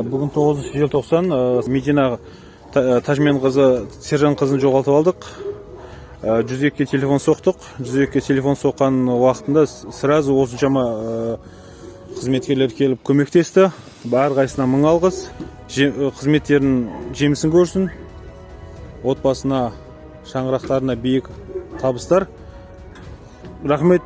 Бүгін 9 желтоқсан Медина Тажмен қызы, Сержан қызын жоғалтып алдық. 102-ге телефон соқтық. 102-ге телефон соққан уақытында сразу осыншама қызметкерлер келіп көмектесті. Бар қайсына 1000 алғыс. Қызметтерін жемісін көрсін. Отбасына, шаңырақтарына биік табыстар. Рахмет.